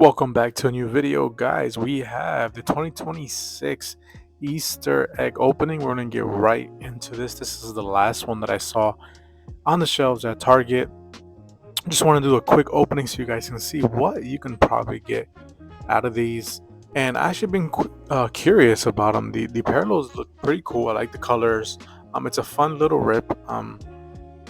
Welcome back to a new video, guys. We have the 2026 Easter egg opening. We're going to get right into this. This is the last one that I saw on the shelves at Target. I just want to do a quick opening so you guys can see what you can probably get out of these. And I actually been curious about them. The parallels look pretty cool. I like the colors. It's a fun little rip.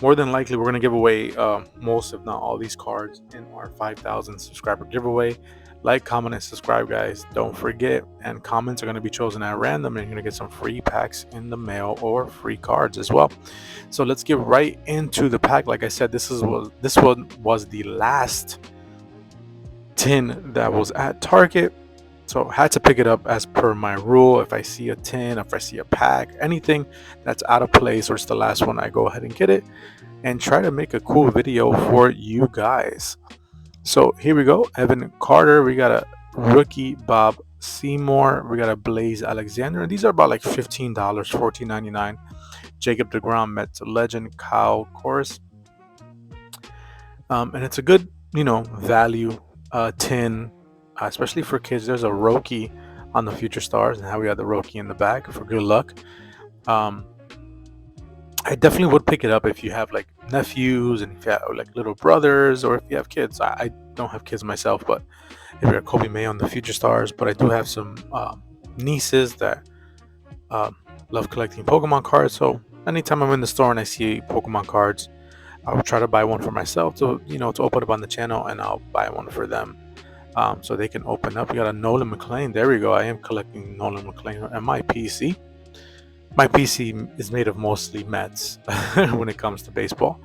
More than likely, we're going to give away most, if not all, these cards in our 5,000 subscriber giveaway. Like, comment, and subscribe, guys. Don't forget. And comments are going to be chosen at random, and you're going to get some free packs in the mail or free cards as well. So let's get right into the pack. Like I said, this one was the last tin that was at Target. So I had to pick it up as per my rule. If I see a tin, if I see a pack, anything that's out of place or it's the last one, I go ahead and get it and try to make a cool video for you guys. So here we go. Evan Carter. We got a rookie Bob Seymour. We got a Blaze Alexander. These are about like $15, $14.99. Jacob DeGrom, Mets legend. Kyle Korris. And it's a good, value tin. Especially for kids. There's a Roki on the Future Stars, and how we got the Roki in the back for good luck. I definitely would pick it up if you have like nephews and if you have like little brothers, or if you have kids. I don't have kids myself, but if you're a Kobe May on the Future Stars, but I do have some nieces that love collecting Pokemon cards. So anytime I'm in the store and I see Pokemon cards, I'll try to buy one for myself to open up on the channel, and I'll buy one for them. So they can open up. We got a Nolan McLean. There we go. I am collecting Nolan McLean on my PC. My PC is made of mostly Mets when it comes to baseball.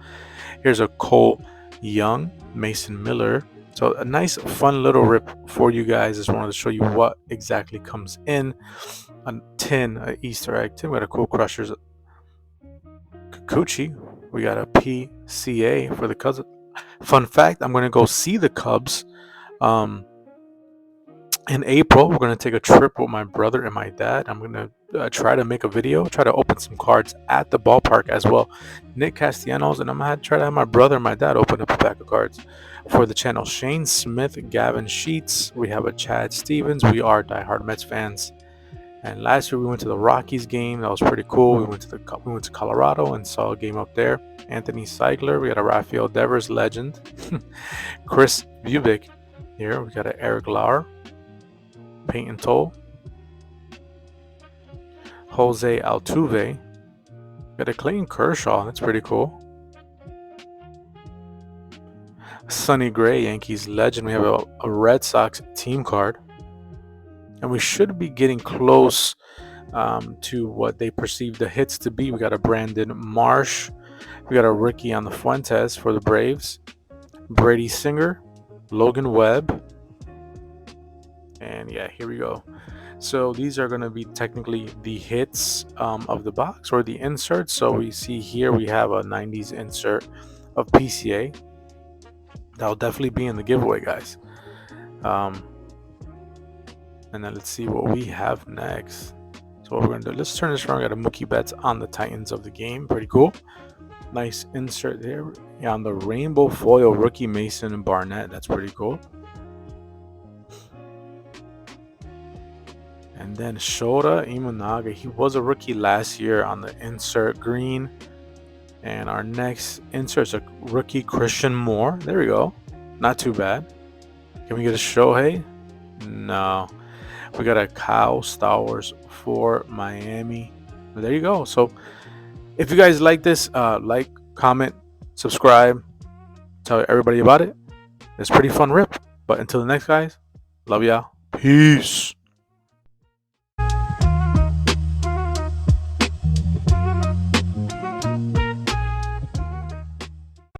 Here's a Cole Young, Mason Miller. So a nice, fun little rip for you guys. Just wanted to show you what exactly comes in a tin, an Easter egg tin. We got a Cool Crushers Kikuchi. We got a PCA for the Cubs. Fun fact, I'm going to go see the Cubs in April. We're going to take a trip with my brother and my dad. I'm going to try to make a video, try to open some cards at the ballpark as well. Nick Castellanos, and I'm going to try to have my brother and my dad open up a pack of cards for the channel. Shane Smith, Gavin Sheets. We have a Chad Stevens. We are diehard Mets fans. And last year we went to the Rockies game. That was pretty cool. We went to Colorado and saw a game up there. Anthony Seigler. We got a Rafael Devers legend. Chris Bubic. Here we got an Eric Lauer, Peyton Toll, Jose Altuve, got a Clayton Kershaw. That's pretty cool. Sonny Gray, Yankees legend. We have a Red Sox team card, and we should be getting close to what they perceive the hits to be. We got a Brandon Marsh. We got a rookie on the Fuentes for the Braves. Brady Singer, Logan Webb, and yeah, here we go. So these are going to be technically the hits of the box, or the inserts. So we see here we have a 90s insert of PCA. That'll definitely be in the giveaway, guys. And then let's see what we have next. So what we're going to do, let's turn this around. We got a Mookie Betts on the Titans of the game. Pretty cool. Nice insert there. Yeah, on the rainbow foil rookie Mason and Barnett. That's pretty cool. And then Shota Imanaga. He was a rookie last year on the insert green. And our next insert is a rookie Christian Moore. There we go. Not too bad. Can we get a Shohei? No. We got a Kyle Stowers for Miami. But there you go. So if you guys like this, like, comment, subscribe, tell everybody about it. It's a pretty fun rip. But until the next, guys, love y'all. Peace.